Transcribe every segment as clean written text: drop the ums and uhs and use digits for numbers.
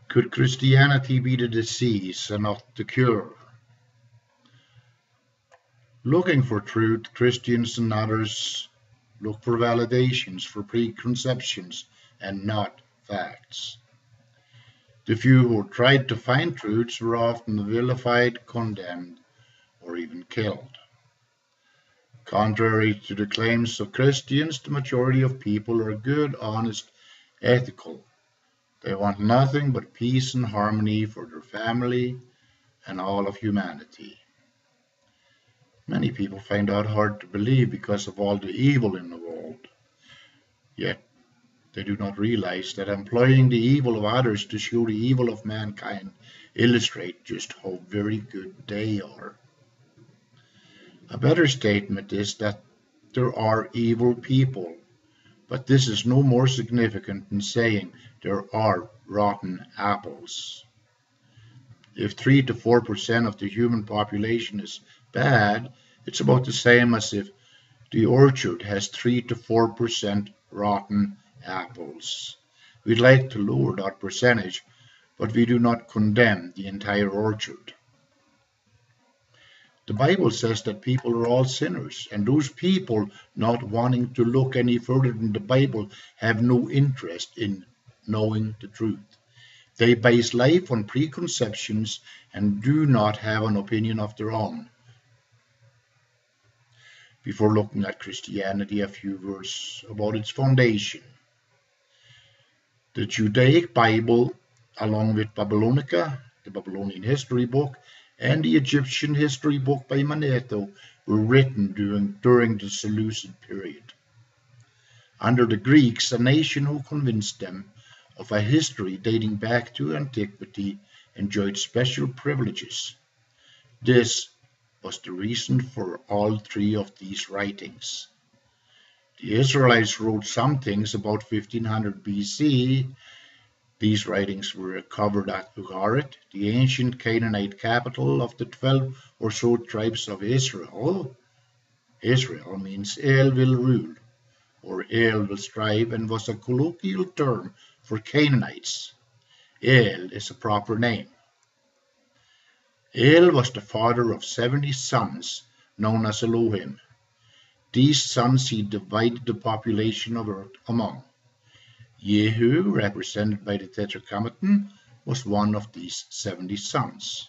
Could Christianity be the disease and not the cure? Looking for truth, Christians and others look for validations, for preconceptions, and not facts. The few who tried to find truths were often vilified, condemned, or even killed. Contrary to the claims of Christians, the majority of people are good, honest, ethical. They want nothing but peace and harmony for their family and all of humanity. Many people find that hard to believe because of all the evil in the world. Yet they do not realize that employing the evil of others to show the evil of mankind illustrate just how very good they are. A better statement is that there are evil people, but this is no more significant than saying there are rotten apples. If 3 to 4% of the human population is bad, it's about the same as if the orchard has 3 to 4% rotten apples. We'd like to lower that percentage, but we do not condemn the entire orchard. The Bible says that people are all sinners, and those people not wanting to look any further than the Bible have no interest in knowing the truth. They base life on preconceptions and do not have an opinion of their own. Before looking at Christianity, a few words about its foundation. The Judaic Bible, along with Babylonica, the Babylonian history book, and the Egyptian history book by Manetho, were written during the Seleucid period. Under the Greeks, a nation who convinced them of a history dating back to antiquity enjoyed special privileges. This was the reason for all three of these writings. The Israelites wrote some things about 1500 BC. These writings were recovered at Ugarit, the ancient Canaanite capital of the 12 or so tribes of Israel. Israel means El will rule, or El will strive, and was a colloquial term for Canaanites. El is a proper name. El was the father of 70 sons, known as Elohim. These sons he divided the population of earth among. Jehu, represented by the Tetragrammaton, was one of these 70 sons.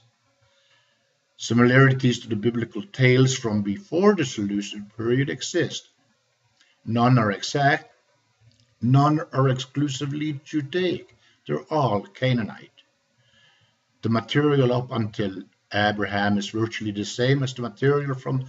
Similarities to the biblical tales from before the Seleucid period exist. None are exact, none are exclusively Judaic, they're all Canaanite. The material up until Abraham is virtually the same as the material from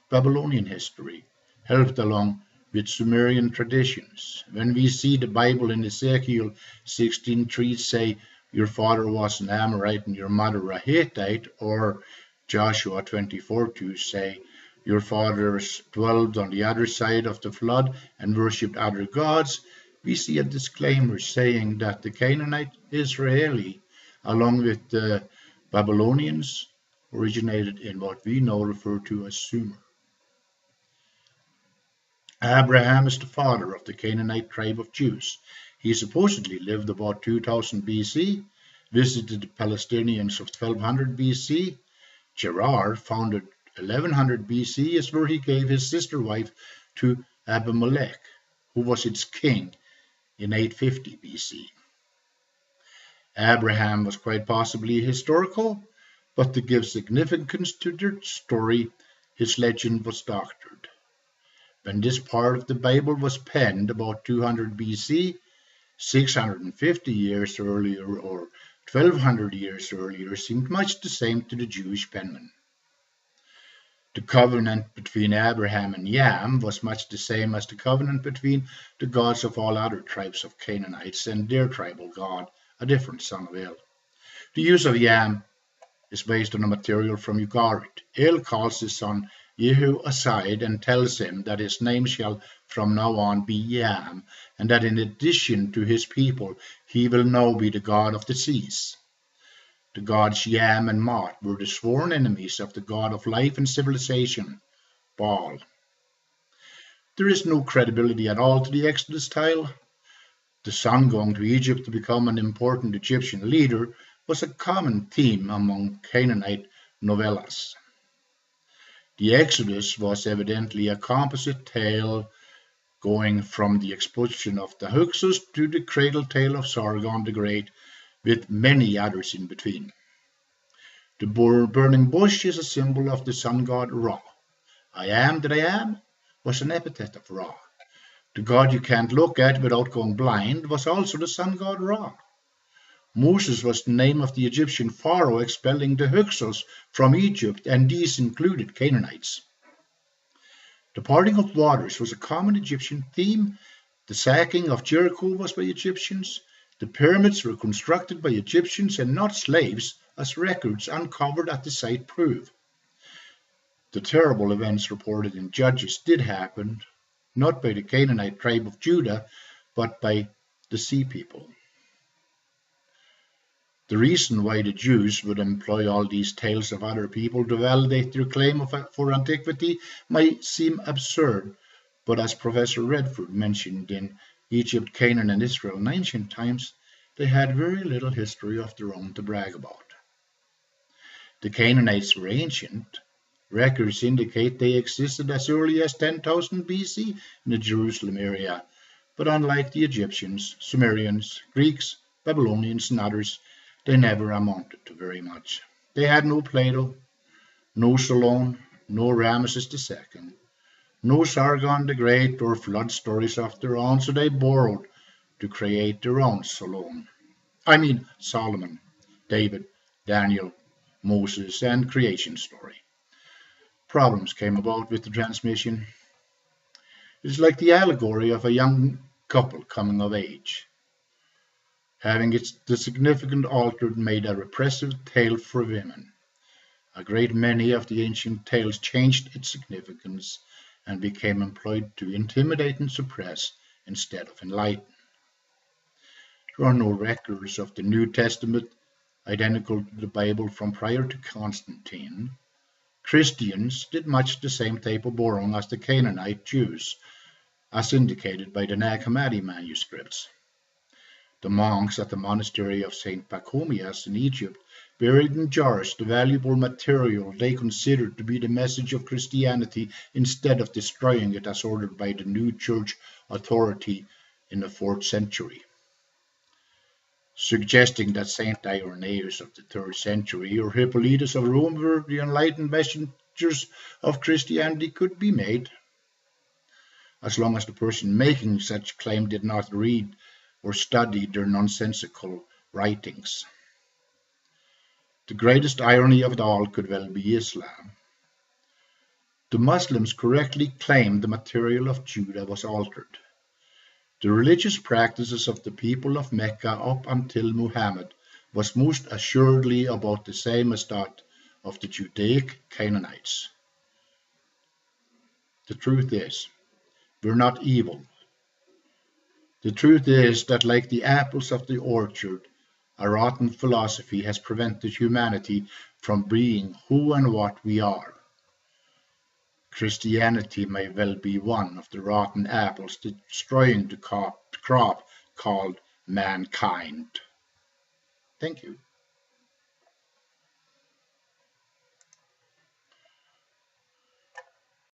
Babylonian history, helped along with Sumerian traditions. When we see the Bible in Ezekiel 16:3 say, your father was an Amorite and your mother a Hittite, or Joshua 24:2 say, your fathers dwelled on the other side of the flood and worshipped other gods, we see a disclaimer saying that the Canaanite Israeli, along with the Babylonians, originated in what we now refer to as Sumer. Abraham is the father of the Canaanite tribe of Jews. He supposedly lived about 2000 BC, visited the Palestinians of 1200 BC. Gerar, founded 1100 BC, is where he gave his sister wife to Abimelech, who was its king in 850 BC. Abraham was quite possibly historical, but to give significance to their story, his legend was doctored. When this part of the Bible was penned about 200 BC, 650 years earlier or 1200 years earlier seemed much the same to the Jewish penman. The covenant between Abraham and Yam was much the same as the covenant between the gods of all other tribes of Canaanites and their tribal god, a different son of El. The use of Yam is based on a material from Ugarit. El calls his son Jehu aside and tells him that his name shall from now on be Yam, and that in addition to his people, he will now be the god of the seas. The gods Yam and Mot were the sworn enemies of the god of life and civilization, Baal. There is no credibility at all to the Exodus tale. the son going to Egypt to become an important Egyptian leader was a common theme among Canaanite novellas. The Exodus was evidently a composite tale going from the expulsion of the Hyksos to the cradle tale of Sargon the Great, with many others in between. The burning bush is a symbol of the sun god Ra. I am that I am was an epithet of Ra. The god you can't look at without going blind was also the sun god Ra. Moses was the name of the Egyptian pharaoh expelling the Hyksos from Egypt, and these included Canaanites. The parting of waters was a common Egyptian theme. The sacking of Jericho was by Egyptians. The pyramids were constructed by Egyptians and not slaves, as records uncovered at the site prove. The terrible events reported in Judges did happen, not by the Canaanite tribe of Judah, but by the sea people. The reason why the Jews would employ all these tales of other people to validate their claim for antiquity might seem absurd, but as Professor Redford mentioned, in Egypt, Canaan, and Israel in ancient times, they had very little history of their own to brag about. The Canaanites were ancient. Records indicate they existed as early as 10,000 BC in the Jerusalem area, but unlike the Egyptians, Sumerians, Greeks, Babylonians, and others, they never amounted to very much. They had no Plato, no Solon, no Ramesses II, no Sargon the Great or flood stories of their own, so they borrowed to create their own Solomon, David, Daniel, Moses, and creation story. Problems came about with the transmission. It's like the allegory of a young couple coming of age, having the significant altered made a repressive tale for women. A great many of the ancient tales changed its significance and became employed to intimidate and suppress instead of enlighten. There are no records of the New Testament identical to the Bible from prior to Constantine. Christians did much the same type of borrowing as the Canaanite Jews, as indicated by the Nag Hammadi manuscripts. The monks at the monastery of St. Pachomius in Egypt buried in jars the valuable material they considered to be the message of Christianity instead of destroying it as ordered by the new church authority in the 4th century. Suggesting that St. Irenaeus of the 3rd century or Hippolytus of Rome were the enlightened messengers of Christianity could be made, as long as the person making such claim did not read or study their nonsensical writings. The greatest irony of it all could well be Islam. The Muslims correctly claimed the material of Judah was altered. The religious practices of the people of Mecca up until Muhammad was most assuredly about the same as that of the Judaic Canaanites. The truth is, we're not evil. The truth is that, like the apples of the orchard, a rotten philosophy has prevented humanity from being who and what we are. Christianity may well be one of the rotten apples destroying the crop called mankind. Thank you.